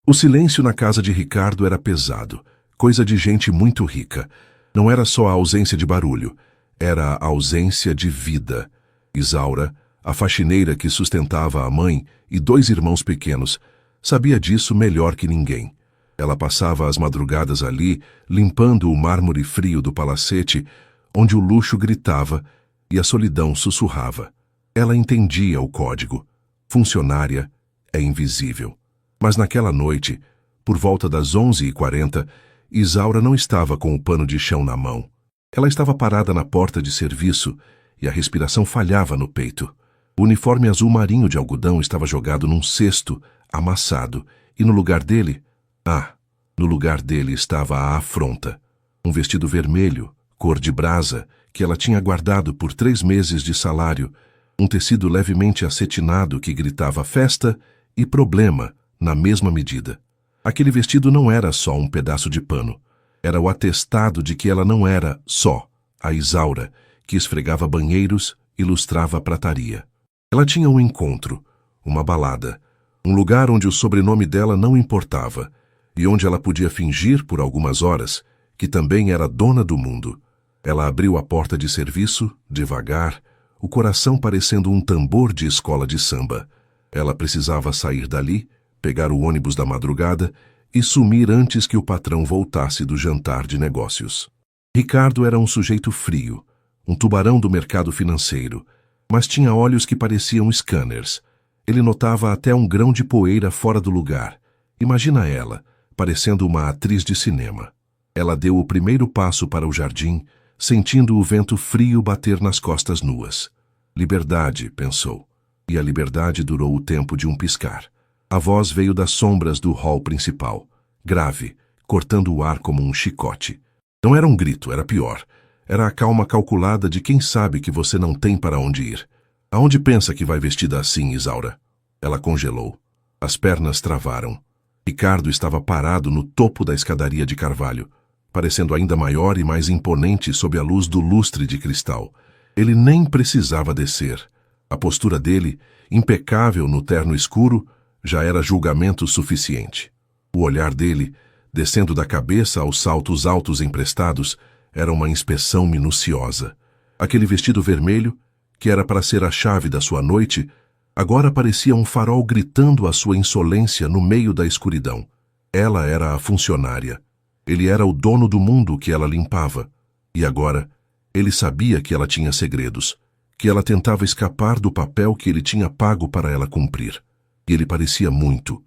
O silêncio na casa de Ricardo era pesado, coisa de gente muito rica. Não era só a ausência de barulho, era a ausência de vida. Isaura, a faxineira que sustentava a mãe e 2 irmãos pequenos, sabia disso melhor que ninguém. Ela passava as madrugadas ali, limpando o mármore frio do palacete, onde o luxo gritava e a solidão sussurrava. Ela entendia o código. Funcionária é invisível. Mas naquela noite, por volta das 11h40, Isaura não estava com o pano de chão na mão. Ela estava parada na porta de serviço e a respiração falhava no peito. O uniforme azul marinho de algodão estava jogado num cesto, amassado, e no lugar dele estava a afronta. Um vestido vermelho, cor de brasa, que ela tinha guardado por 3 meses de salário, um tecido levemente acetinado que gritava festa e problema na mesma medida. Aquele vestido não era só um pedaço de pano. Era o atestado de que ela não era só a Isaura, que esfregava banheiros e lustrava a prataria. Ela tinha um encontro, uma balada, um lugar onde o sobrenome dela não importava e onde ela podia fingir por algumas horas que também era dona do mundo. Ela abriu a porta de serviço, devagar, o coração parecendo um tambor de escola de samba. Ela precisava sair dali, pegar o ônibus da madrugada e sumir antes que o patrão voltasse do jantar de negócios. Ricardo era um sujeito frio, um tubarão do mercado financeiro, mas tinha olhos que pareciam scanners. Ele notava até um grão de poeira fora do lugar. Imagina ela, parecendo uma atriz de cinema. Ela deu o primeiro passo para o jardim, sentindo o vento frio bater nas costas nuas. Liberdade, pensou. E a liberdade durou o tempo de um piscar. A voz veio das sombras do hall principal, grave, cortando o ar como um chicote. Não era um grito, era pior. Era a calma calculada de quem sabe que você não tem para onde ir. Aonde pensa que vai vestida assim, Isaura? Ela congelou. As pernas travaram. Ricardo estava parado no topo da escadaria de carvalho, parecendo ainda maior e mais imponente sob a luz do lustre de cristal. Ele nem precisava descer. A postura dele, impecável no terno escuro, já era julgamento suficiente. O olhar dele, descendo da cabeça aos saltos altos emprestados, era uma inspeção minuciosa. Aquele vestido vermelho, que era para ser a chave da sua noite, agora parecia um farol gritando a sua insolência no meio da escuridão. Ela era a funcionária. Ele era o dono do mundo que ela limpava. E agora, ele sabia que ela tinha segredos, que ela tentava escapar do papel que ele tinha pago para ela cumprir. E ele parecia muito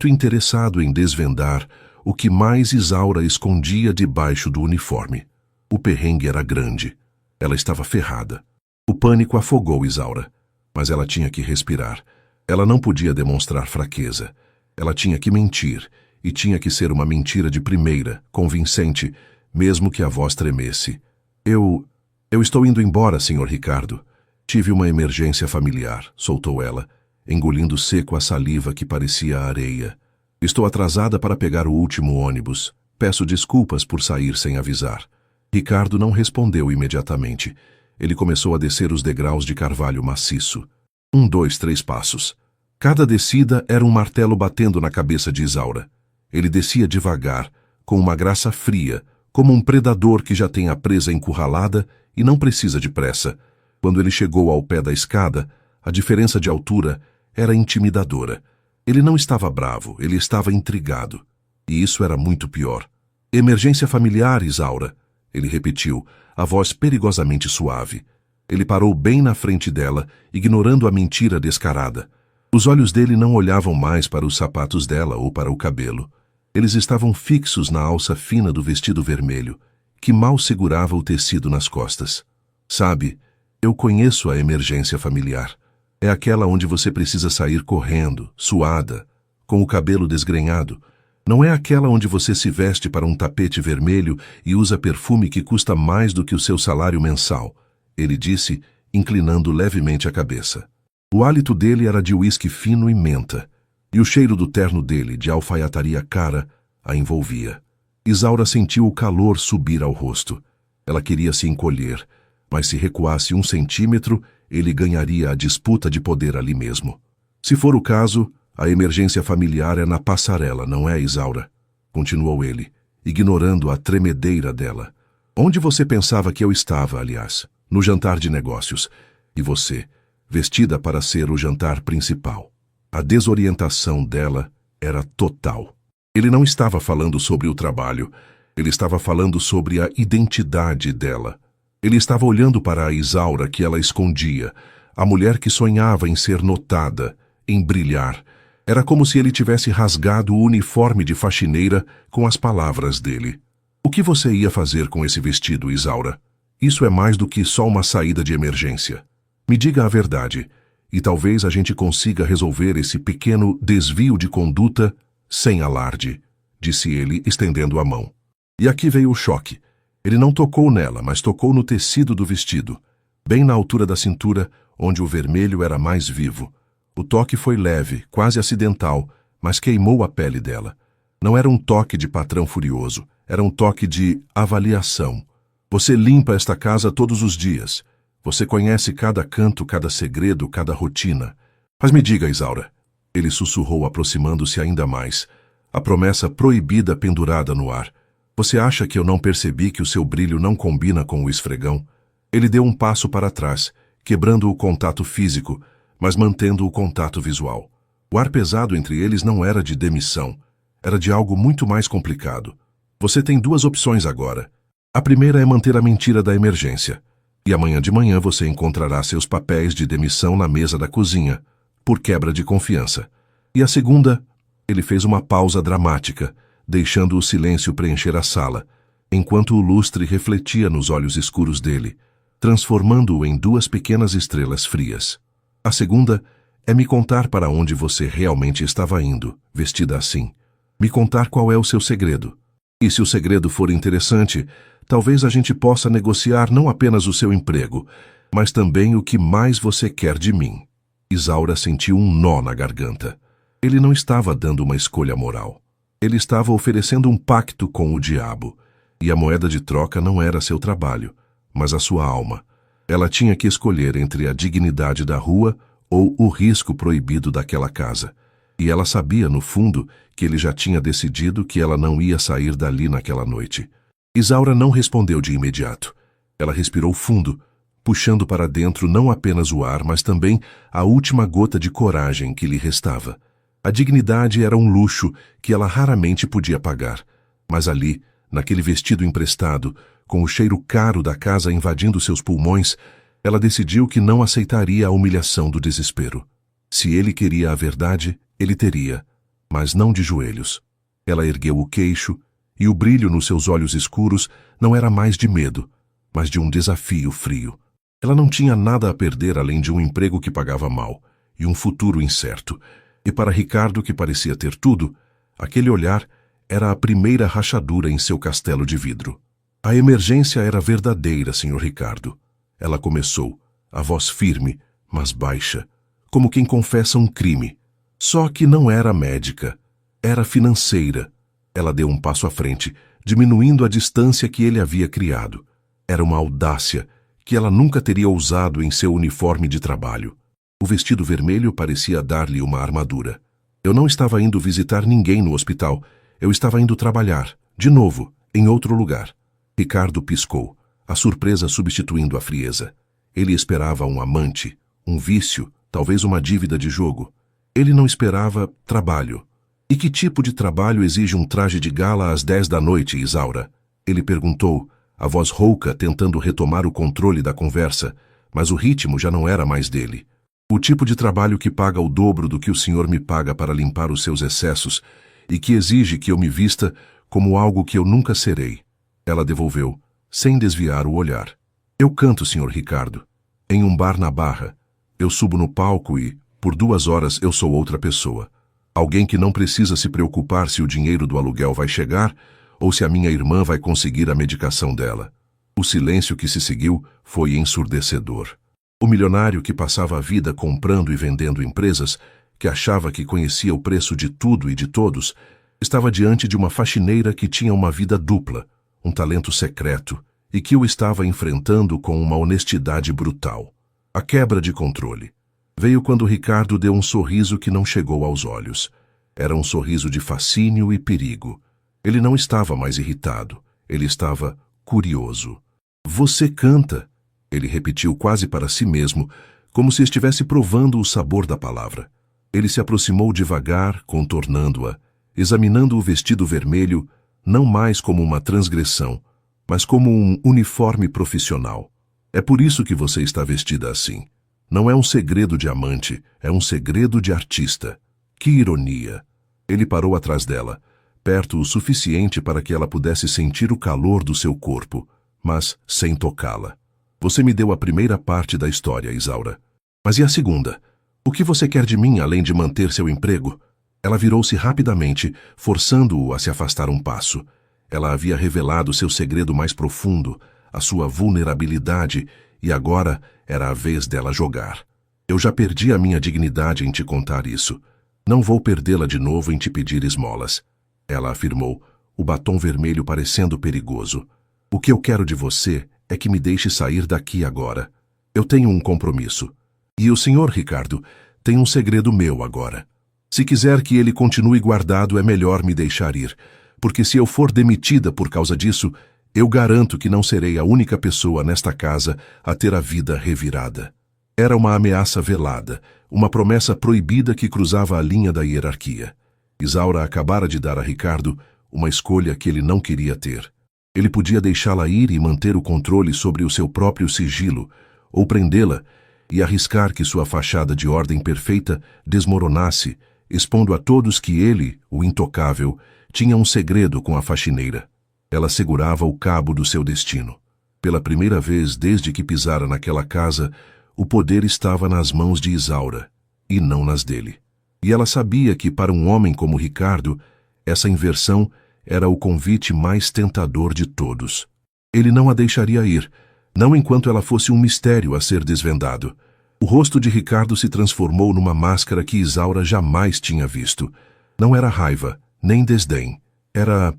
interessado em desvendar o que mais Isaura escondia debaixo do uniforme. O perrengue era grande. Ela estava ferrada. O pânico afogou Isaura, mas ela tinha que respirar. Ela não podia demonstrar fraqueza. Ela tinha que mentir, e tinha que ser uma mentira de primeira, convincente, mesmo que a voz tremesse. Eu estou indo embora, Sr. Ricardo. Tive uma emergência familiar, soltou ela, engolindo seco a saliva que parecia areia. Estou atrasada para pegar o último ônibus. Peço desculpas por sair sem avisar. Ricardo não respondeu imediatamente. Ele começou a descer os degraus de carvalho maciço. 1, 2, 3 passos. Cada descida era um martelo batendo na cabeça de Isaura. Ele descia devagar, com uma graça fria, como um predador que já tem a presa encurralada e não precisa de pressa. Quando ele chegou ao pé da escada, a diferença de altura era intimidadora. Ele não estava bravo, ele estava intrigado. E isso era muito pior. Emergência familiar, Isaura, ele repetiu, a voz perigosamente suave. Ele parou bem na frente dela, ignorando a mentira descarada. Os olhos dele não olhavam mais para os sapatos dela ou para o cabelo. Eles estavam fixos na alça fina do vestido vermelho, que mal segurava o tecido nas costas. Sabe, eu conheço a emergência familiar. É aquela onde você precisa sair correndo, suada, com o cabelo desgrenhado. Não é aquela onde você se veste para um tapete vermelho e usa perfume que custa mais do que o seu salário mensal, ele disse, inclinando levemente a cabeça. O hálito dele era de uísque fino e menta, e o cheiro do terno dele, de alfaiataria cara, a envolvia. Isaura sentiu o calor subir ao rosto. Ela queria se encolher, mas se recuasse 1 centímetro, ele ganharia a disputa de poder ali mesmo. Se for o caso, A emergência familiar é na passarela, não é, Isaura? Continuou ele, ignorando a tremedeira dela. Onde você pensava que eu estava, aliás? No jantar de negócios. E você, vestida para ser o jantar principal. A desorientação dela era total. Ele não estava falando sobre o trabalho, ele estava falando sobre a identidade dela. Ele estava olhando para a Isaura que ela escondia, a mulher que sonhava em ser notada, em brilhar. Era como se ele tivesse rasgado o uniforme de faxineira com as palavras dele. O que você ia fazer com esse vestido, Isaura? Isso é mais do que só uma saída de emergência. Me diga a verdade, e talvez a gente consiga resolver esse pequeno desvio de conduta sem alarde, disse ele, estendendo a mão. E aqui veio o choque. Ele não tocou nela, mas tocou no tecido do vestido, bem na altura da cintura, onde o vermelho era mais vivo. O toque foi leve, quase acidental, mas queimou a pele dela. Não era um toque de patrão furioso, era um toque de avaliação. Você limpa esta casa todos os dias. Você conhece cada canto, cada segredo, cada rotina. Mas me diga, Isaura, ele sussurrou aproximando-se ainda mais, a promessa proibida pendurada no ar. Você acha que eu não percebi que o seu brilho não combina com o esfregão? Ele deu um passo para trás, quebrando o contato físico, mas mantendo o contato visual. O ar pesado entre eles não era de demissão, era de algo muito mais complicado. Você tem duas opções agora. A primeira é manter a mentira da emergência. E amanhã de manhã você encontrará seus papéis de demissão na mesa da cozinha, por quebra de confiança. E a segunda, ele fez uma pausa dramática, deixando o silêncio preencher a sala, enquanto o lustre refletia nos olhos escuros dele, transformando-o em duas pequenas estrelas frias. A segunda é me contar para onde você realmente estava indo, vestida assim. Me contar qual é o seu segredo. E se o segredo for interessante, talvez a gente possa negociar não apenas o seu emprego, mas também o que mais você quer de mim. Isaura sentiu um nó na garganta. Ele não estava dando uma escolha moral. Ele estava oferecendo um pacto com o diabo, e a moeda de troca não era seu trabalho, mas a sua alma. Ela tinha que escolher entre a dignidade da rua ou o risco proibido daquela casa. E ela sabia, no fundo, que ele já tinha decidido que ela não ia sair dali naquela noite. Isaura não respondeu de imediato. Ela respirou fundo, puxando para dentro não apenas o ar, mas também a última gota de coragem que lhe restava. A dignidade era um luxo que ela raramente podia pagar, mas ali, naquele vestido emprestado, com o cheiro caro da casa invadindo seus pulmões, ela decidiu que não aceitaria a humilhação do desespero. Se ele queria a verdade, ele teria, mas não de joelhos. Ela ergueu o queixo, e o brilho nos seus olhos escuros não era mais de medo, mas de um desafio frio. Ela não tinha nada a perder além de um emprego que pagava mal, e um futuro incerto. E para Ricardo, que parecia ter tudo, aquele olhar era a primeira rachadura em seu castelo de vidro. A emergência era verdadeira, Sr. Ricardo. Ela começou, a voz firme, mas baixa, como quem confessa um crime. Só que não era médica, era financeira. Ela deu um passo à frente, diminuindo a distância que ele havia criado. Era uma audácia que ela nunca teria ousado em seu uniforme de trabalho. O vestido vermelho parecia dar-lhe uma armadura. Eu não estava indo visitar ninguém no hospital. Eu estava indo trabalhar, de novo, em outro lugar. Ricardo piscou, a surpresa substituindo a frieza. Ele esperava um amante, um vício, talvez uma dívida de jogo. Ele não esperava trabalho. E que tipo de trabalho exige um traje de gala às 10 da noite, Isaura? Ele perguntou, a voz rouca tentando retomar o controle da conversa, mas o ritmo já não era mais dele. O tipo de trabalho que paga o dobro do que o senhor me paga para limpar os seus excessos e que exige que eu me vista como algo que eu nunca serei. Ela devolveu, sem desviar o olhar. Eu canto, Sr. Ricardo. Em um bar na Barra. Eu subo no palco e, por 2 horas, eu sou outra pessoa. Alguém que não precisa se preocupar se o dinheiro do aluguel vai chegar ou se a minha irmã vai conseguir a medicação dela. O silêncio que se seguiu foi ensurdecedor. O milionário que passava a vida comprando e vendendo empresas, que achava que conhecia o preço de tudo e de todos, estava diante de uma faxineira que tinha uma vida dupla, um talento secreto, e que o estava enfrentando com uma honestidade brutal. A quebra de controle. Veio quando Ricardo deu um sorriso que não chegou aos olhos. Era um sorriso de fascínio e perigo. Ele não estava mais irritado. Ele estava curioso. Você canta, ele repetiu quase para si mesmo, como se estivesse provando o sabor da palavra. Ele se aproximou devagar, contornando-a, examinando o vestido vermelho, não mais como uma transgressão, mas como um uniforme profissional. É por isso que você está vestida assim. Não é um segredo de amante, é um segredo de artista. Que ironia! Ele parou atrás dela, perto o suficiente para que ela pudesse sentir o calor do seu corpo, mas sem tocá-la. Você me deu a primeira parte da história, Isaura. Mas e a segunda? O que você quer de mim além de manter seu emprego? Ela virou-se rapidamente, forçando-o a se afastar um passo. Ela havia revelado seu segredo mais profundo, a sua vulnerabilidade, e agora era a vez dela jogar. Eu já perdi a minha dignidade em te contar isso. Não vou perdê-la de novo em te pedir esmolas. Ela afirmou, o batom vermelho parecendo perigoso. O que eu quero de você é que me deixe sair daqui agora. Eu tenho um compromisso. E o senhor, Ricardo, tem um segredo meu agora. Se quiser que ele continue guardado, é melhor me deixar ir, porque se eu for demitida por causa disso, eu garanto que não serei a única pessoa nesta casa a ter a vida revirada. Era uma ameaça velada, uma promessa proibida que cruzava a linha da hierarquia. Isaura acabara de dar a Ricardo uma escolha que ele não queria ter. Ele podia deixá-la ir e manter o controle sobre o seu próprio sigilo, ou prendê-la e arriscar que sua fachada de ordem perfeita desmoronasse, expondo a todos que ele, o intocável, tinha um segredo com a faxineira. Ela segurava o cabo do seu destino. Pela primeira vez desde que pisara naquela casa, o poder estava nas mãos de Isaura, e não nas dele. E ela sabia que, para um homem como Ricardo, essa inversão era o convite mais tentador de todos. Ele não a deixaria ir, não enquanto ela fosse um mistério a ser desvendado. O rosto de Ricardo se transformou numa máscara que Isaura jamais tinha visto. Não era raiva, nem desdém. Era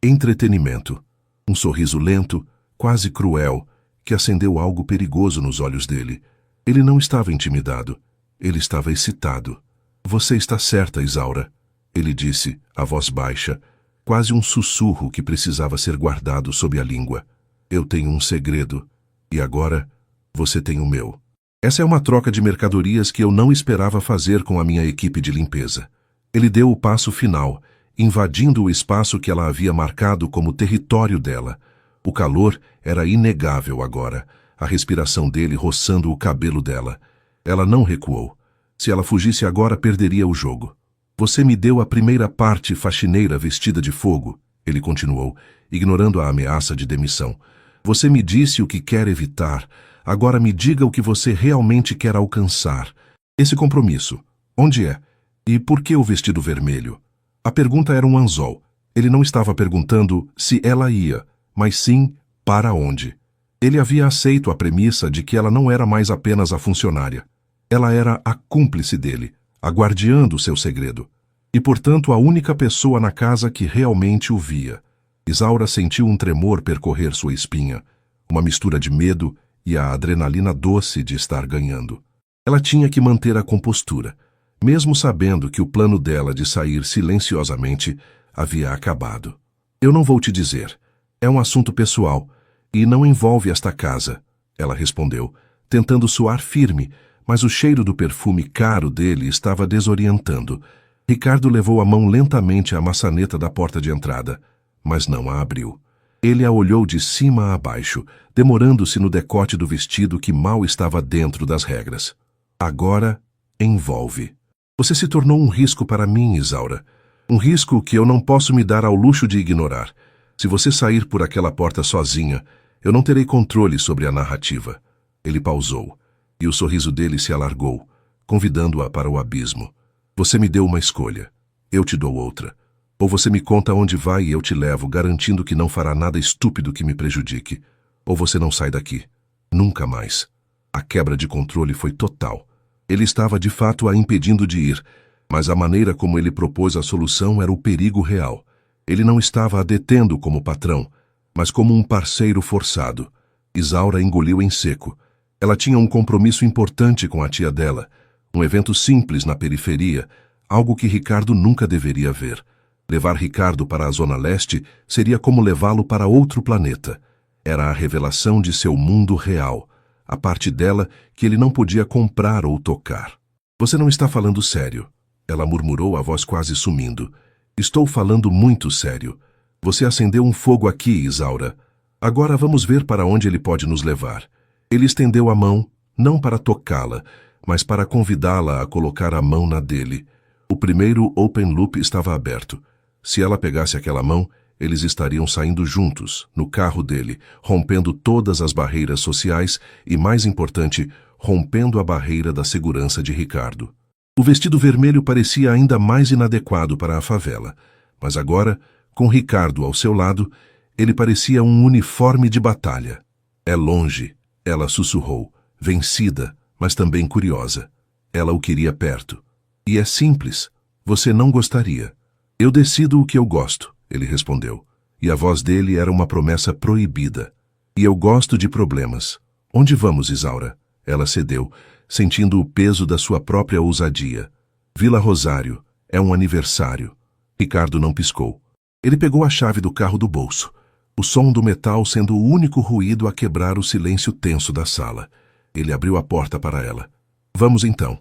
entretenimento. Um sorriso lento, quase cruel, que acendeu algo perigoso nos olhos dele. Ele não estava intimidado. Ele estava excitado. Você está certa, Isaura, ele disse, a voz baixa, quase um sussurro que precisava ser guardado sob a língua. Eu tenho um segredo, e agora você tem o meu. Essa é uma troca de mercadorias que eu não esperava fazer com a minha equipe de limpeza. Ele deu o passo final, invadindo o espaço que ela havia marcado como território dela. O calor era inegável agora, a respiração dele roçando o cabelo dela. Ela não recuou. Se ela fugisse agora, perderia o jogo. Você me deu a primeira parte faxineira vestida de fogo, ele continuou, ignorando a ameaça de demissão. Você me disse o que quer evitar. Agora me diga o que você realmente quer alcançar. Esse compromisso, onde é? E por que o vestido vermelho? A pergunta era um anzol. Ele não estava perguntando se ela ia, mas sim para onde. Ele havia aceito a premissa de que ela não era mais apenas a funcionária. Ela era a cúmplice dele, a guardiã do seu segredo. E, portanto, a única pessoa na casa que realmente o via. Isaura sentiu um tremor percorrer sua espinha, uma mistura de medo e a adrenalina doce de estar ganhando. Ela tinha que manter a compostura, mesmo sabendo que o plano dela de sair silenciosamente havia acabado. Eu não vou te dizer. É um assunto pessoal e não envolve esta casa, ela respondeu, tentando soar firme, mas o cheiro do perfume caro dele estava desorientando. Ricardo levou a mão lentamente à maçaneta da porta de entrada, mas não a abriu. Ele a olhou de cima a baixo, demorando-se no decote do vestido que mal estava dentro das regras. Agora, envolve. Você se tornou um risco para mim, Isaura. Um risco que eu não posso me dar ao luxo de ignorar. Se você sair por aquela porta sozinha, eu não terei controle sobre a narrativa. Ele pausou, e o sorriso dele se alargou, convidando-a para o abismo. Você me deu uma escolha. Eu te dou outra. Ou você me conta onde vai e eu te levo, garantindo que não fará nada estúpido que me prejudique. Ou você não sai daqui. Nunca mais. A quebra de controle foi total. Ele estava de fato a impedindo de ir, mas a maneira como ele propôs a solução era o perigo real. Ele não estava a detendo como patrão, mas como um parceiro forçado. Isaura engoliu em seco. Ela tinha um compromisso importante com a tia dela, Um evento simples na periferia, algo que Ricardo nunca deveria ver. Levar Ricardo para a Zona Leste seria como levá-lo para outro planeta. Era a revelação de seu mundo real, a parte dela que ele não podia comprar ou tocar. Você não está falando sério, ela murmurou, a voz quase sumindo. Estou falando muito sério. Você acendeu um fogo aqui, Isaura. Agora vamos ver para onde ele pode nos levar. Ele estendeu a mão, não para tocá-la, mas para convidá-la a colocar a mão na dele. O primeiro open loop estava aberto. Se ela pegasse aquela mão, eles estariam saindo juntos, no carro dele, rompendo todas as barreiras sociais e, mais importante, rompendo a barreira da segurança de Ricardo. O vestido vermelho parecia ainda mais inadequado para a favela, mas agora, com Ricardo ao seu lado, ele parecia um uniforme de batalha. É longe, ela sussurrou, vencida, mas também curiosa. Ela o queria perto. E é simples, você não gostaria. Eu decido o que eu gosto, ele respondeu, e a voz dele era uma promessa proibida. E eu gosto de problemas. Onde vamos, Isaura? Ela cedeu, sentindo o peso da sua própria ousadia. Vila Rosário, é um aniversário. Ricardo não piscou. Ele pegou a chave do carro do bolso, o som do metal sendo o único ruído a quebrar o silêncio tenso da sala. Ele abriu a porta para ela. Vamos então.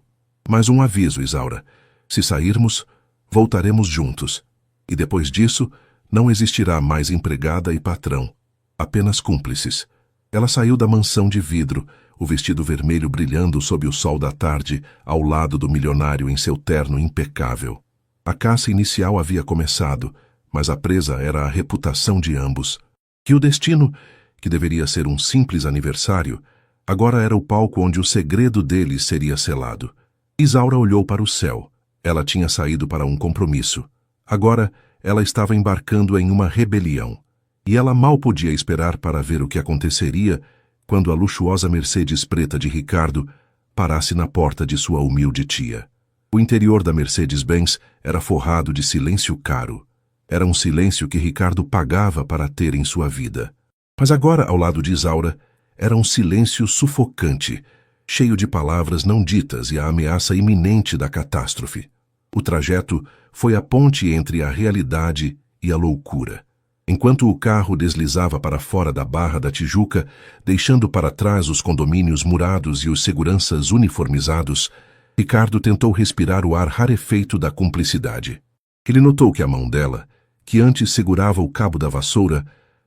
Mais um aviso, Isaura. Se sairmos, voltaremos juntos. E depois disso, não existirá mais empregada e patrão. Apenas cúmplices. Ela saiu da mansão de vidro, o vestido vermelho brilhando sob o sol da tarde, ao lado do milionário em seu terno impecável. A caça inicial havia começado, mas a presa era a reputação de ambos. Que o destino, que deveria ser um simples aniversário, agora era o palco onde o segredo deles seria selado. Isaura olhou para o céu. Ela tinha saído para um compromisso. Agora, ela estava embarcando em uma rebelião. E ela mal podia esperar para ver o que aconteceria quando a luxuosa Mercedes preta de Ricardo parasse na porta de sua humilde tia. O interior da Mercedes-Benz era forrado de silêncio caro. Era um silêncio que Ricardo pagava para ter em sua vida. Mas agora, ao lado de Isaura, era um silêncio sufocante, cheio de palavras não ditas e a ameaça iminente da catástrofe. O trajeto foi a ponte entre a realidade e a loucura. Enquanto o carro deslizava para fora da Barra da Tijuca, deixando para trás os condomínios murados e os seguranças uniformizados, Ricardo tentou respirar o ar rarefeito da cumplicidade. Ele notou que a mão dela, que antes segurava o cabo da vassoura,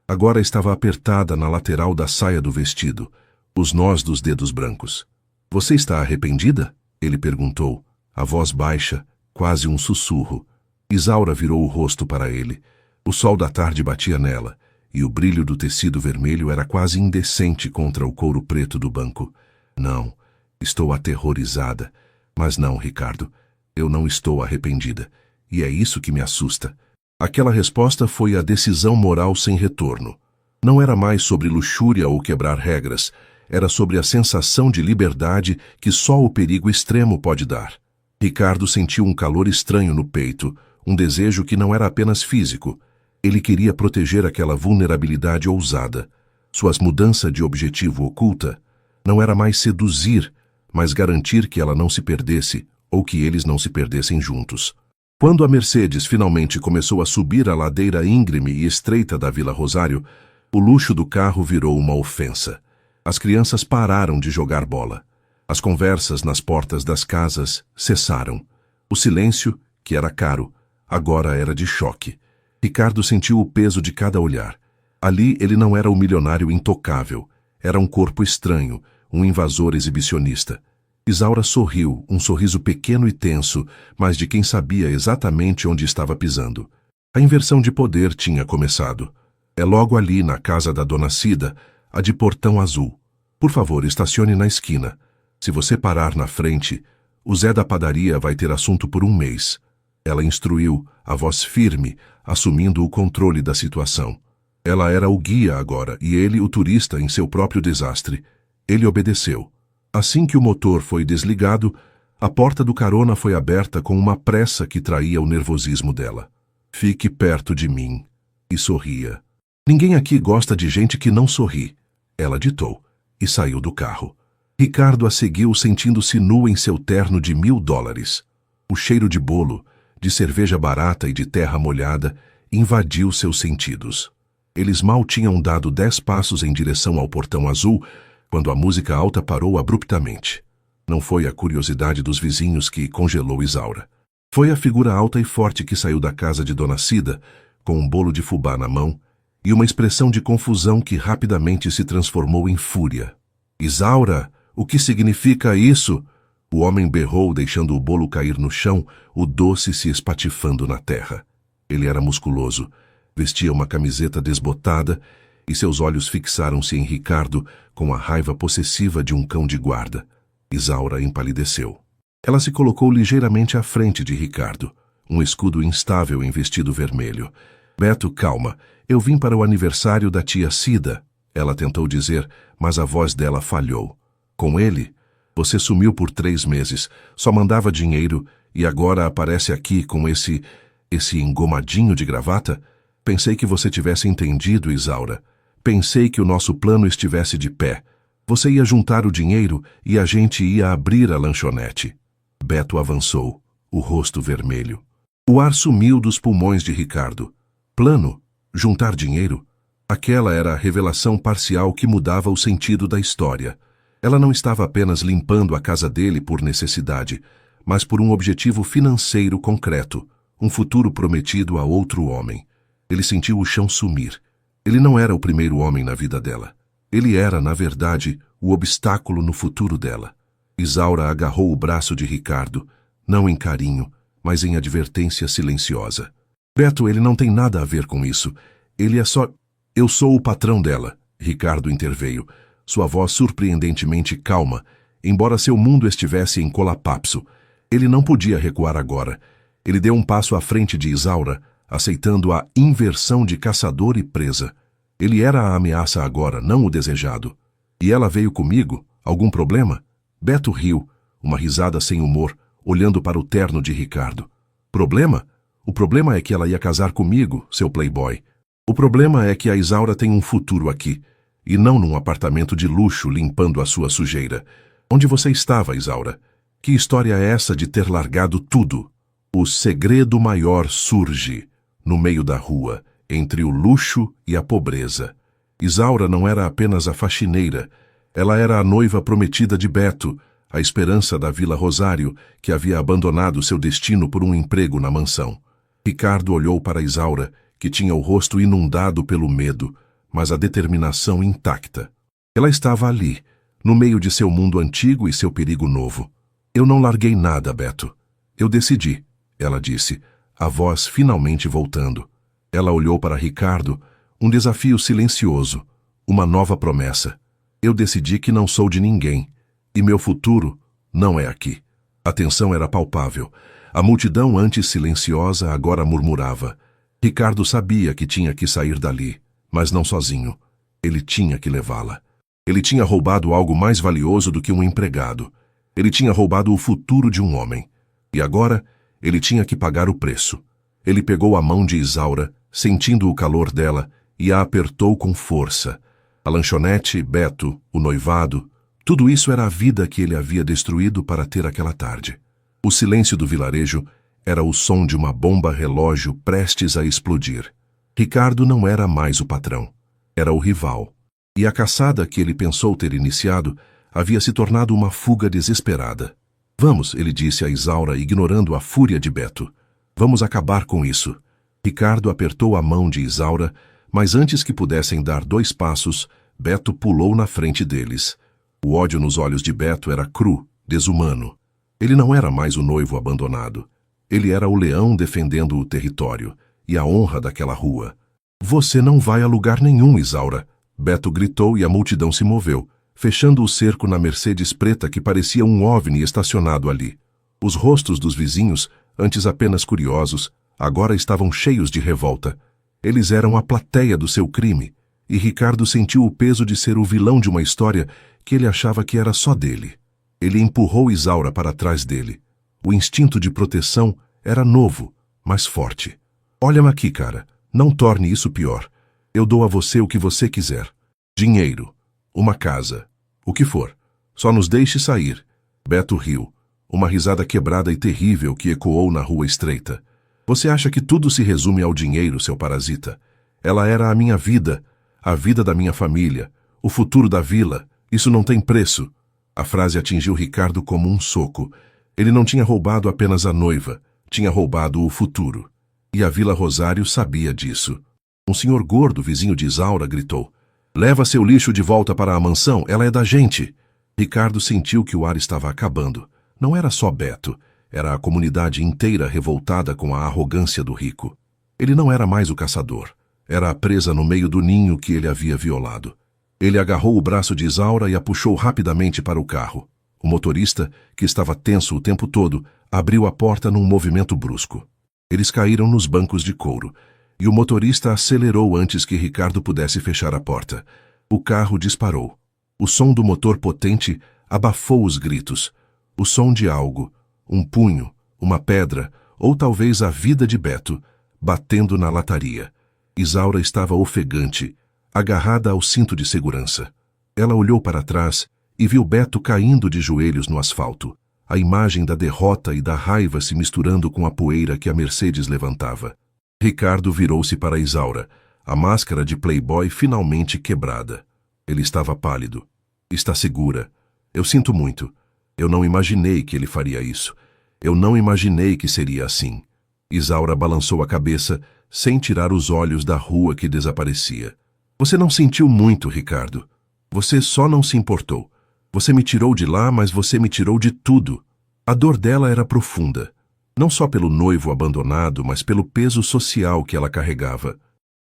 agora estava apertada na lateral da saia do vestido, os nós dos dedos brancos. — Você está arrependida? Ele perguntou, a voz baixa, quase um sussurro. Isaura virou o rosto para ele. O sol da tarde batia nela, e o brilho do tecido vermelho era quase indecente contra o couro preto do banco. — Não, estou aterrorizada. Mas não, Ricardo, eu não estou arrependida. E é isso que me assusta. Aquela resposta foi a decisão moral sem retorno. Não era mais sobre luxúria ou quebrar regras, era sobre a sensação de liberdade que só o perigo extremo pode dar. Ricardo sentiu um calor estranho no peito, um desejo que não era apenas físico. Ele queria proteger aquela vulnerabilidade ousada. Sua mudança de objetivo oculta não era mais seduzir, mas garantir que ela não se perdesse ou que eles não se perdessem juntos. Quando a Mercedes finalmente começou a subir a ladeira íngreme e estreita da Vila Rosário, o luxo do carro virou uma ofensa. As crianças pararam de jogar bola. As conversas nas portas das casas cessaram. O silêncio, que era caro, agora era de choque. Ricardo sentiu o peso de cada olhar. Ali ele não era o milionário intocável. Era um corpo estranho, um invasor exibicionista. Isaura sorriu, um sorriso pequeno e tenso, mas de quem sabia exatamente onde estava pisando. A inversão de poder tinha começado. É logo ali, na casa da Dona Cida, a de portão azul. Por favor, estacione na esquina. Se você parar na frente, o Zé da padaria vai ter assunto por um mês. Ela instruiu, a voz firme, assumindo o controle da situação. Ela era o guia agora, e ele o turista em seu próprio desastre. Ele obedeceu. Assim que o motor foi desligado, a porta do carona foi aberta com uma pressa que traía o nervosismo dela. Fique perto de mim. E sorria. Ninguém aqui gosta de gente que não sorri. Ela ditou, e saiu do carro. Ricardo a seguiu sentindo-se nu em seu terno de $1000. O cheiro de bolo, de cerveja barata e de terra molhada invadiu seus sentidos. Eles mal tinham dado 10 passos em direção ao portão azul, quando a música alta parou abruptamente. Não foi a curiosidade dos vizinhos que congelou Isaura. Foi a figura alta e forte que saiu da casa de Dona Cida, com um bolo de fubá na mão, e uma expressão de confusão que rapidamente se transformou em fúria. "Isaura, o que significa isso?" O homem berrou, deixando o bolo cair no chão, o doce se espatifando na terra. Ele era musculoso, vestia uma camiseta desbotada, e seus olhos fixaram-se em Ricardo com a raiva possessiva de um cão de guarda. Isaura empalideceu. Ela se colocou ligeiramente à frente de Ricardo, um escudo instável em vestido vermelho. "Beto, calma. Eu vim para o aniversário da tia Cida", ela tentou dizer, mas a voz dela falhou. "Com ele? Você sumiu por 3 meses, só mandava dinheiro e agora aparece aqui com esse engomadinho de gravata? Pensei que você tivesse entendido, Isaura. Pensei que o nosso plano estivesse de pé. Você ia juntar o dinheiro e a gente ia abrir a lanchonete." Beto avançou, o rosto vermelho. O ar sumiu dos pulmões de Ricardo. Plano? Juntar dinheiro? Aquela era a revelação parcial que mudava o sentido da história. Ela não estava apenas limpando a casa dele por necessidade, mas por um objetivo financeiro concreto, um futuro prometido a outro homem. Ele sentiu o chão sumir. Ele não era o primeiro homem na vida dela. Ele era, na verdade, o obstáculo no futuro dela. Isaura agarrou o braço de Ricardo, não em carinho, mas em advertência silenciosa. "Beto, ele não tem nada a ver com isso. Ele é só... Eu sou o patrão dela", Ricardo interveio, sua voz surpreendentemente calma, embora seu mundo estivesse em colapso. Ele não podia recuar agora. Ele deu um passo à frente de Isaura, aceitando a inversão de caçador e presa. Ele era a ameaça agora, não o desejado. "E ela veio comigo? Algum problema?" Beto riu, uma risada sem humor, olhando para o terno de Ricardo. "Problema? O problema é que ela ia casar comigo, seu playboy. O problema é que a Isaura tem um futuro aqui, e não num apartamento de luxo limpando a sua sujeira. Onde você estava, Isaura? Que história é essa de ter largado tudo?" O segredo maior surge, no meio da rua, entre o luxo e a pobreza. Isaura não era apenas a faxineira, ela era a noiva prometida de Beto, a esperança da Vila Rosário, que havia abandonado seu destino por um emprego na mansão. Ricardo olhou para Isaura, que tinha o rosto inundado pelo medo, mas a determinação intacta. Ela estava ali, no meio de seu mundo antigo e seu perigo novo. "Eu não larguei nada, Beto. Eu decidi", ela disse, a voz finalmente voltando. Ela olhou para Ricardo, um desafio silencioso, uma nova promessa. "Eu decidi que não sou de ninguém, e meu futuro não é aqui." A tensão era palpável. A multidão antes silenciosa agora murmurava. Ricardo sabia que tinha que sair dali, mas não sozinho. Ele tinha que levá-la. Ele tinha roubado algo mais valioso do que um empregado. Ele tinha roubado o futuro de um homem. E agora, ele tinha que pagar o preço. Ele pegou a mão de Isaura, sentindo o calor dela, e a apertou com força. A lanchonete, Beto, o noivado, tudo isso era a vida que ele havia destruído para ter aquela tarde. O silêncio do vilarejo era o som de uma bomba-relógio prestes a explodir. Ricardo não era mais o patrão. Era o rival. E a caçada que ele pensou ter iniciado havia se tornado uma fuga desesperada. "Vamos", ele disse a Isaura, ignorando a fúria de Beto. "Vamos acabar com isso." Ricardo apertou a mão de Isaura, mas antes que pudessem dar 2 passos, Beto pulou na frente deles. O ódio nos olhos de Beto era cru, desumano. Ele não era mais o noivo abandonado. Ele era o leão defendendo o território e a honra daquela rua. "Você não vai a lugar nenhum, Isaura", Beto gritou e a multidão se moveu, fechando o cerco na Mercedes preta que parecia um OVNI estacionado ali. Os rostos dos vizinhos, antes apenas curiosos, agora estavam cheios de revolta. Eles eram a plateia do seu crime, e Ricardo sentiu o peso de ser o vilão de uma história que ele achava que era só dele. Ele empurrou Isaura para trás dele. O instinto de proteção era novo, mas forte. "Olha-me aqui, cara. Não torne isso pior. Eu dou a você o que você quiser. Dinheiro, uma casa, o que for. Só nos deixe sair. Beto riu. Uma risada quebrada e terrível que ecoou na rua estreita. Você acha que tudo se resume ao dinheiro, seu parasita? Ela era a minha vida, a vida da minha família, o futuro da vila. Isso não tem preço. A frase atingiu Ricardo como um soco. Ele não tinha roubado apenas a noiva, tinha roubado o futuro. E a Vila Rosário sabia disso. Um senhor gordo, vizinho de Isaura, gritou: "Leva seu lixo de volta para a mansão, ela é da gente." Ricardo sentiu que o ar estava acabando. Não era só Beto, era a comunidade inteira revoltada com a arrogância do rico. Ele não era mais o caçador, era a presa no meio do ninho que ele havia violado. Ele agarrou o braço de Isaura e a puxou rapidamente para o carro. O motorista, que estava tenso o tempo todo, abriu a porta num movimento brusco. Eles caíram nos bancos de couro, e o motorista acelerou antes que Ricardo pudesse fechar a porta. O carro disparou. O som do motor potente abafou os gritos. O som de algo, um punho, uma pedra, ou talvez a vida de Beto, batendo na lataria. Isaura estava ofegante, agarrada ao cinto de segurança. Ela olhou para trás e viu Beto caindo de joelhos no asfalto, a imagem da derrota e da raiva se misturando com a poeira que a Mercedes levantava. Ricardo virou-se para Isaura, a máscara de playboy finalmente quebrada. Ele estava pálido. "Está segura. Eu sinto muito. Eu não imaginei que ele faria isso. Eu não imaginei que seria assim." Isaura balançou a cabeça, sem tirar os olhos da rua que desaparecia. "Você não sentiu muito, Ricardo. Você só não se importou. Você me tirou de lá, mas você me tirou de tudo." A dor dela era profunda. Não só pelo noivo abandonado, mas pelo peso social que ela carregava.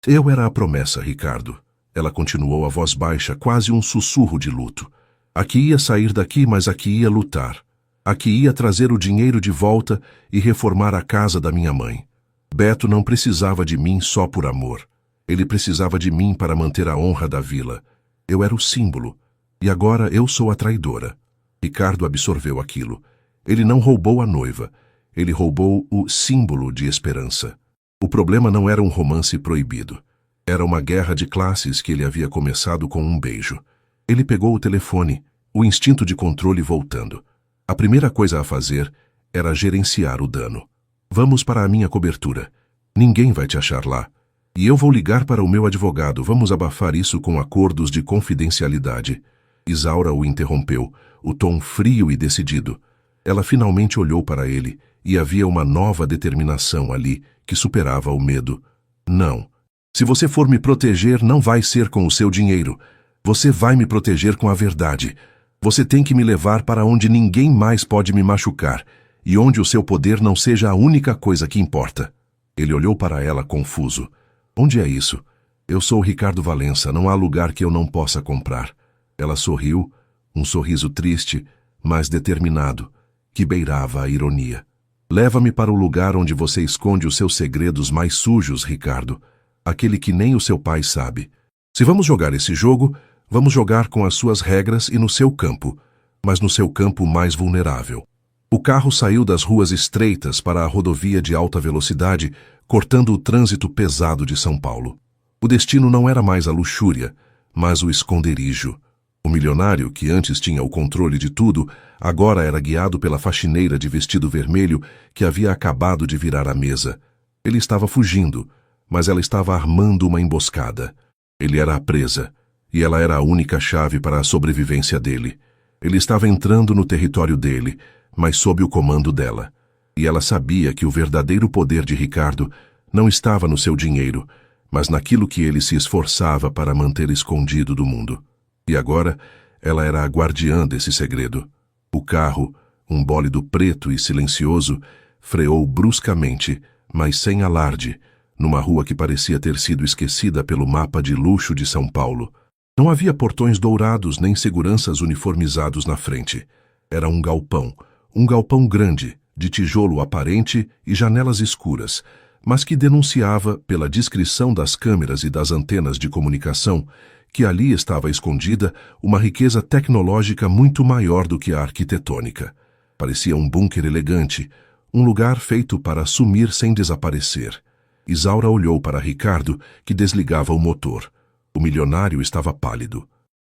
"Eu era a promessa, Ricardo." Ela continuou a voz baixa, quase um sussurro de luto. "Aqui ia sair daqui, mas aqui ia lutar. Aqui ia trazer o dinheiro de volta e reformar a casa da minha mãe. Beto não precisava de mim só por amor. Ele precisava de mim para manter a honra da vila. Eu era o símbolo. E agora eu sou a traidora." Ricardo absorveu aquilo. Ele não roubou a noiva. Ele roubou o símbolo de esperança. O problema não era um romance proibido. Era uma guerra de classes que ele havia começado com um beijo. Ele pegou o telefone, o instinto de controle voltando. A primeira coisa a fazer era gerenciar o dano. "Vamos para a minha cobertura. Ninguém vai te achar lá. E eu vou ligar para o meu advogado. Vamos abafar isso com acordos de confidencialidade." Isaura o interrompeu, o tom frio e decidido. Ela finalmente olhou para ele, e havia uma nova determinação ali que superava o medo. "Não. Se você for me proteger, não vai ser com o seu dinheiro. Você vai me proteger com a verdade. Você tem que me levar para onde ninguém mais pode me machucar, e onde o seu poder não seja a única coisa que importa." Ele olhou para ela confuso. "Onde é isso?" "Eu sou Ricardo Valença, não há lugar que eu não possa comprar." Ela sorriu, um sorriso triste, mas determinado, que beirava a ironia. "Leva-me para o lugar onde você esconde os seus segredos mais sujos, Ricardo. Aquele que nem o seu pai sabe. Se vamos jogar esse jogo, vamos jogar com as suas regras e no seu campo, mas no seu campo mais vulnerável." O carro saiu das ruas estreitas para a rodovia de alta velocidade, cortando o trânsito pesado de São Paulo. O destino não era mais a luxúria, mas o esconderijo. O milionário, que antes tinha o controle de tudo, agora era guiado pela faxineira de vestido vermelho que havia acabado de virar a mesa. Ele estava fugindo, mas ela estava armando uma emboscada. Ele era a presa, e ela era a única chave para a sobrevivência dele. Ele estava entrando no território dele, mas sob o comando dela. E ela sabia que o verdadeiro poder de Ricardo não estava no seu dinheiro, mas naquilo que ele se esforçava para manter escondido do mundo. E agora, ela era a guardiã desse segredo. O carro, um bólido preto e silencioso, freou bruscamente, mas sem alarde, numa rua que parecia ter sido esquecida pelo mapa de luxo de São Paulo. Não havia portões dourados nem seguranças uniformizados na frente. Era um galpão grande, de tijolo aparente e janelas escuras, mas que denunciava, pela descrição das câmeras e das antenas de comunicação, que ali estava escondida uma riqueza tecnológica muito maior do que a arquitetônica. Parecia um bunker elegante, um lugar feito para sumir sem desaparecer. Isaura olhou para Ricardo, que desligava o motor. O milionário estava pálido.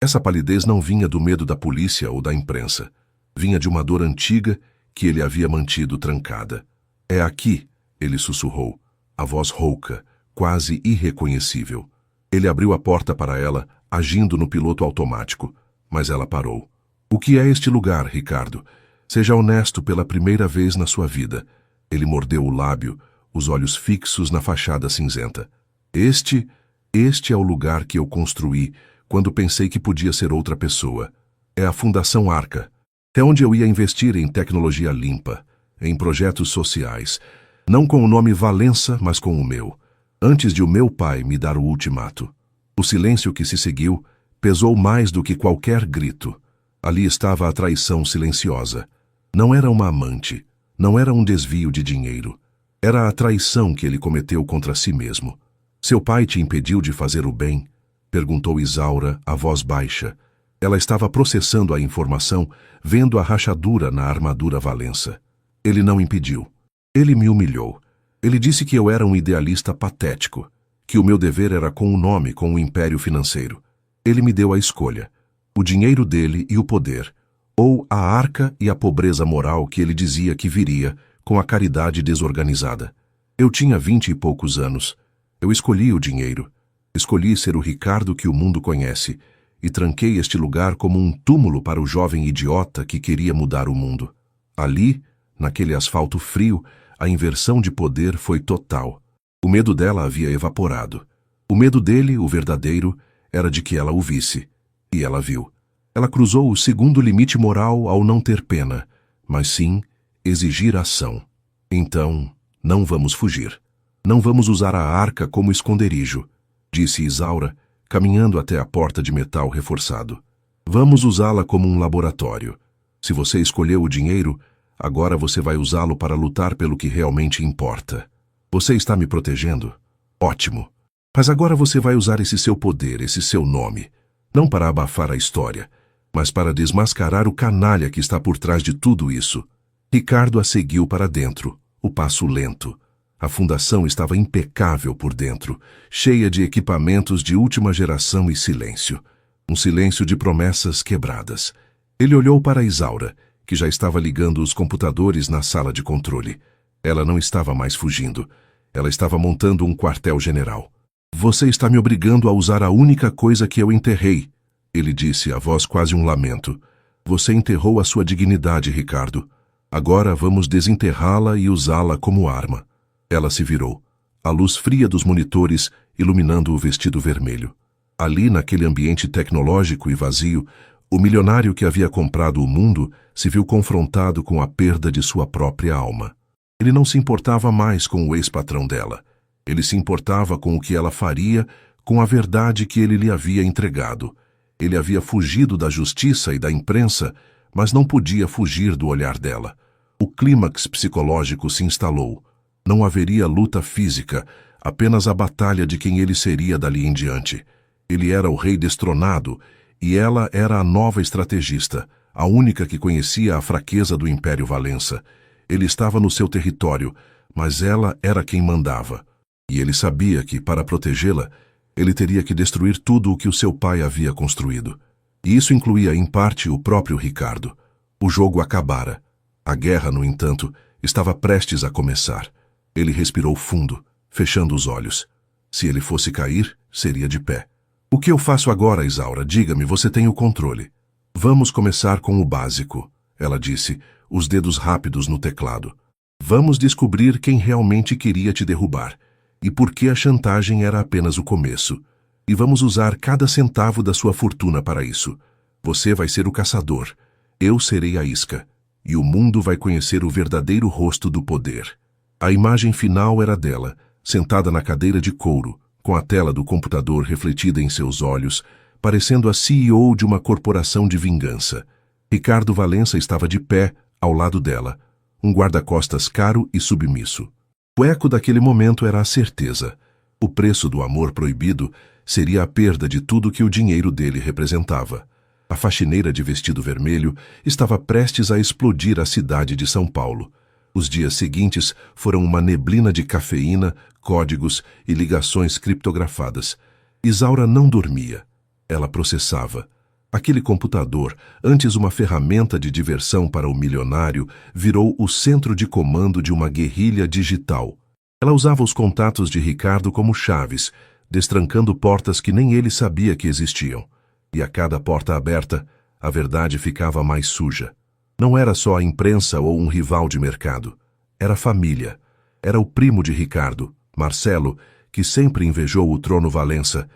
Essa palidez não vinha do medo da polícia ou da imprensa. Vinha de uma dor antiga que ele havia mantido trancada. É aqui, ele sussurrou, a voz rouca, quase irreconhecível. Ele abriu a porta para ela, agindo no piloto automático, mas ela parou. O que é este lugar, Ricardo? Seja honesto pela primeira vez na sua vida. Ele mordeu o lábio, os olhos fixos na fachada cinzenta. Este é o lugar que eu construí quando pensei que podia ser outra pessoa. É a Fundação Arca. É onde eu ia investir em tecnologia limpa, em projetos sociais, não com o nome Valença, mas com o meu, antes de o meu pai me dar o ultimato. O silêncio que se seguiu pesou mais do que qualquer grito. Ali estava a traição silenciosa. Não era uma amante, não era um desvio de dinheiro. Era a traição que ele cometeu contra si mesmo. Seu pai te impediu de fazer o bem? Perguntou Isaura, a voz baixa. Ela estava processando a informação, vendo a rachadura na armadura Valença. Ele não impediu. Ele me humilhou. Ele disse que eu era um idealista patético, que o meu dever era com o nome, com o império financeiro. Ele me deu a escolha, o dinheiro dele e o poder, ou a arca e a pobreza moral que ele dizia que viria com a caridade desorganizada. Eu tinha 20 e poucos anos. Eu escolhi o dinheiro. Escolhi ser o Ricardo que o mundo conhece e tranquei este lugar como um túmulo para o jovem idiota que queria mudar o mundo. Ali, naquele asfalto frio, a inversão de poder foi total. O medo dela havia evaporado. O medo dele, o verdadeiro, era de que ela o visse. E ela viu. Ela cruzou o segundo limite moral ao não ter pena, mas sim exigir ação. Então, não vamos fugir. Não vamos usar a arca como esconderijo, disse Isaura, caminhando até a porta de metal reforçado. Vamos usá-la como um laboratório. Se você escolheu o dinheiro, agora você vai usá-lo para lutar pelo que realmente importa. Você está me protegendo? Ótimo. Mas agora você vai usar esse seu poder, esse seu nome, não para abafar a história, mas para desmascarar o canalha que está por trás de tudo isso. Ricardo a seguiu para dentro, o passo lento. A fundação estava impecável por dentro, cheia de equipamentos de última geração e silêncio. Um silêncio de promessas quebradas. Ele olhou para Isaura, que já estava ligando os computadores na sala de controle. Ela não estava mais fugindo. Ela estava montando um quartel-general. Você está me obrigando a usar a única coisa que eu enterrei, ele disse, a voz quase um lamento. Você enterrou a sua dignidade, Ricardo. Agora vamos desenterrá-la e usá-la como arma. Ela se virou, a luz fria dos monitores iluminando o vestido vermelho. Ali, naquele ambiente tecnológico e vazio, o milionário que havia comprado o mundo se viu confrontado com a perda de sua própria alma. Ele não se importava mais com o ex-patrão dela. Ele se importava com o que ela faria, com a verdade que ele lhe havia entregado. Ele havia fugido da justiça e da imprensa, mas não podia fugir do olhar dela. O clímax psicológico se instalou. Não haveria luta física, apenas a batalha de quem ele seria dali em diante. Ele era o rei destronado, e ela era a nova estrategista, a única que conhecia a fraqueza do Império Valença. Ele estava no seu território, mas ela era quem mandava. E ele sabia que, para protegê-la, ele teria que destruir tudo o que o seu pai havia construído. E isso incluía, em parte, o próprio Ricardo. O jogo acabara. A guerra, no entanto, estava prestes a começar. Ele respirou fundo, fechando os olhos. Se ele fosse cair, seria de pé. O que eu faço agora, Isaura? Diga-me, você tem o controle. Vamos começar com o básico, ela disse, os dedos rápidos no teclado. Vamos descobrir quem realmente queria te derrubar e por que a chantagem era apenas o começo. E vamos usar cada centavo da sua fortuna para isso. Você vai ser o caçador, eu serei a isca, e o mundo vai conhecer o verdadeiro rosto do poder. A imagem final era dela, sentada na cadeira de couro, com a tela do computador refletida em seus olhos, parecendo a CEO de uma corporação de vingança. Ricardo Valença estava de pé, ao lado dela, um guarda-costas caro e submisso. O eco daquele momento era a certeza. O preço do amor proibido seria a perda de tudo que o dinheiro dele representava. A faxineira de vestido vermelho estava prestes a explodir a cidade de São Paulo. Os dias seguintes foram uma neblina de cafeína, códigos e ligações criptografadas. Isaura não dormia. Ela processava. Aquele computador, antes uma ferramenta de diversão para o milionário, virou o centro de comando de uma guerrilha digital. Ela usava os contatos de Ricardo como chaves, destrancando portas que nem ele sabia que existiam. E a cada porta aberta, a verdade ficava mais suja. Não era só a imprensa ou um rival de mercado. Era a família. Era o primo de Ricardo, Marcelo, que sempre invejou o trono Valença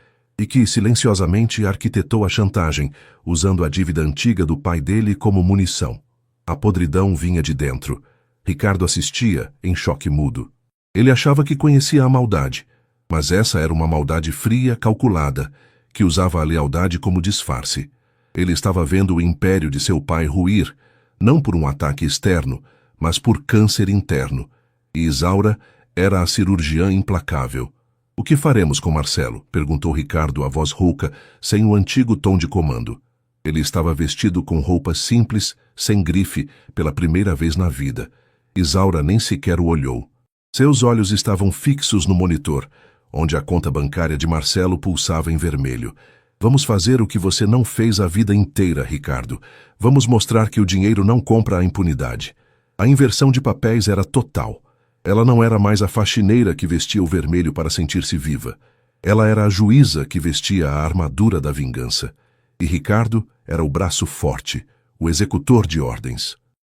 e que silenciosamente arquitetou a chantagem, usando a dívida antiga do pai dele como munição. A podridão vinha de dentro. Ricardo assistia, em choque mudo. Ele achava que conhecia a maldade, mas essa era uma maldade fria, calculada, que usava a lealdade como disfarce. Ele estava vendo o império de seu pai ruir, não por um ataque externo, mas por câncer interno. E Isaura era a cirurgiã implacável. "O que faremos com Marcelo?" perguntou Ricardo a voz rouca, sem o antigo tom de comando. Ele estava vestido com roupas simples, sem grife, pela primeira vez na vida. Isaura nem sequer o olhou. Seus olhos estavam fixos no monitor, onde a conta bancária de Marcelo pulsava em vermelho. "Vamos fazer o que você não fez a vida inteira, Ricardo. Vamos mostrar que o dinheiro não compra a impunidade." A inversão de papéis era total. Ela não era mais a faxineira que vestia o vermelho para sentir-se viva. Ela era a juíza que vestia a armadura da vingança. E Ricardo era o braço forte, o executor de ordens.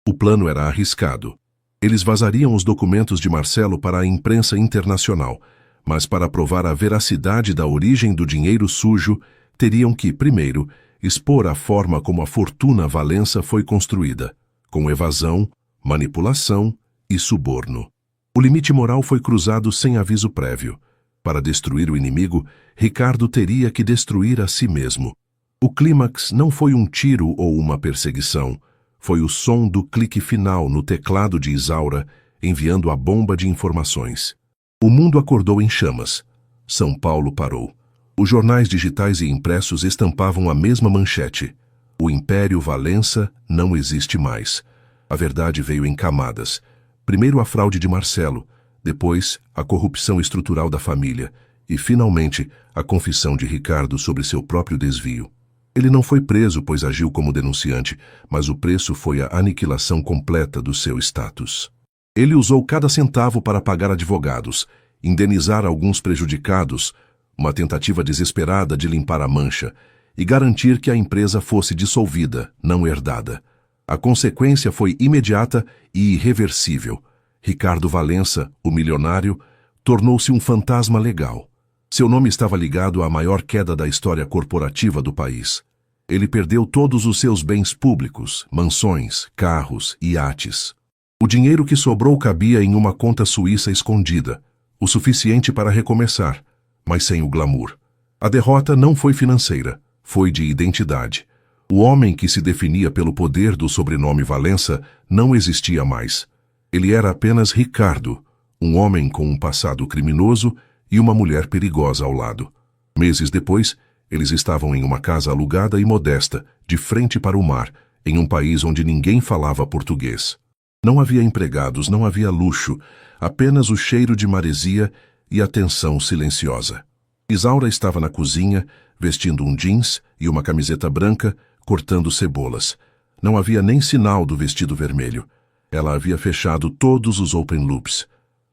O plano era arriscado. Eles vazariam os documentos de Marcelo para a imprensa internacional, mas para provar a veracidade da origem do dinheiro sujo, teriam que, primeiro, expor a forma como a fortuna Valença foi construída, com evasão, manipulação e suborno. O limite moral foi cruzado sem aviso prévio. Para destruir o inimigo, Ricardo teria que destruir a si mesmo. O clímax não foi um tiro ou uma perseguição. Foi o som do clique final no teclado de Isaura, enviando a bomba de informações. O mundo acordou em chamas. São Paulo parou. Os jornais digitais e impressos estampavam a mesma manchete. O Império Valença não existe mais. A verdade veio em camadas. Primeiro a fraude de Marcelo, depois a corrupção estrutural da família e, finalmente, a confissão de Ricardo sobre seu próprio desvio. Ele não foi preso pois agiu como denunciante, mas o preço foi a aniquilação completa do seu status. Ele usou cada centavo para pagar advogados, indenizar alguns prejudicados, uma tentativa desesperada de limpar a mancha e garantir que a empresa fosse dissolvida, não herdada. A consequência foi imediata e irreversível. Ricardo Valença, o milionário, tornou-se um fantasma legal. Seu nome estava ligado à maior queda da história corporativa do país. Ele perdeu todos os seus bens públicos, mansões, carros, iates. O dinheiro que sobrou cabia em uma conta suíça escondida, o suficiente para recomeçar, mas sem o glamour. A derrota não foi financeira, foi de identidade. O homem que se definia pelo poder do sobrenome Valença não existia mais. Ele era apenas Ricardo, um homem com um passado criminoso e uma mulher perigosa ao lado. Meses depois, eles estavam em uma casa alugada e modesta, de frente para o mar, em um país onde ninguém falava português. Não havia empregados, não havia luxo, apenas o cheiro de maresia e a tensão silenciosa. Isaura estava na cozinha, vestindo um jeans e uma camiseta branca, cortando cebolas. Não havia nem sinal do vestido vermelho. Ela havia fechado todos os open loops.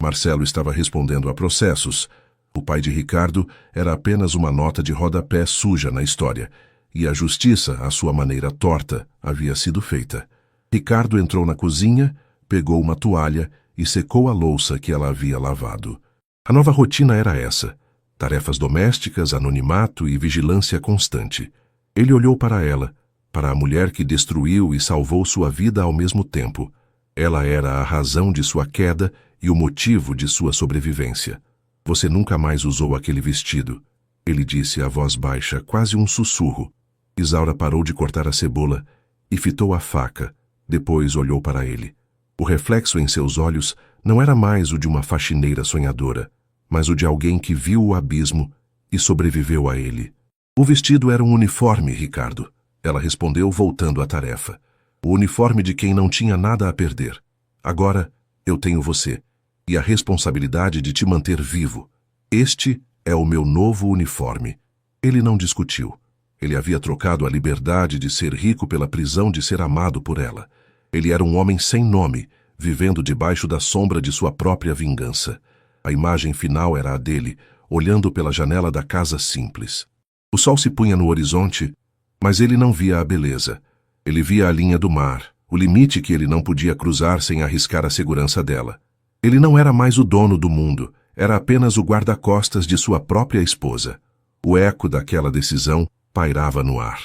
Marcelo estava respondendo a processos. O pai de Ricardo era apenas uma nota de rodapé suja na história, e a justiça, à sua maneira torta, havia sido feita. Ricardo entrou na cozinha, pegou uma toalha e secou a louça que ela havia lavado. A nova rotina era essa: tarefas domésticas, anonimato e vigilância constante. Ele olhou para ela, para a mulher que destruiu e salvou sua vida ao mesmo tempo. Ela era a razão de sua queda e o motivo de sua sobrevivência. "Você nunca mais usou aquele vestido", ele disse a voz baixa, quase um sussurro. Isaura parou de cortar a cebola e fitou a faca, depois olhou para ele. O reflexo em seus olhos não era mais o de uma faxineira sonhadora, mas o de alguém que viu o abismo e sobreviveu a ele. "O vestido era um uniforme, Ricardo", ela respondeu, voltando à tarefa. "O uniforme de quem não tinha nada a perder. Agora eu tenho você e a responsabilidade de te manter vivo. Este é o meu novo uniforme." Ele não discutiu. Ele havia trocado a liberdade de ser rico pela prisão de ser amado por ela. Ele era um homem sem nome, vivendo debaixo da sombra de sua própria vingança. A imagem final era a dele, olhando pela janela da casa simples. O sol se punha no horizonte, mas ele não via a beleza. Ele via a linha do mar, o limite que ele não podia cruzar sem arriscar a segurança dela. Ele não era mais o dono do mundo, era apenas o guarda-costas de sua própria esposa. O eco daquela decisão pairava no ar.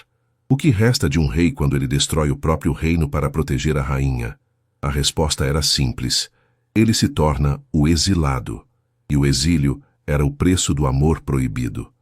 O que resta de um rei quando ele destrói o próprio reino para proteger a rainha? A resposta era simples. Ele se torna o exilado. E o exílio era o preço do amor proibido.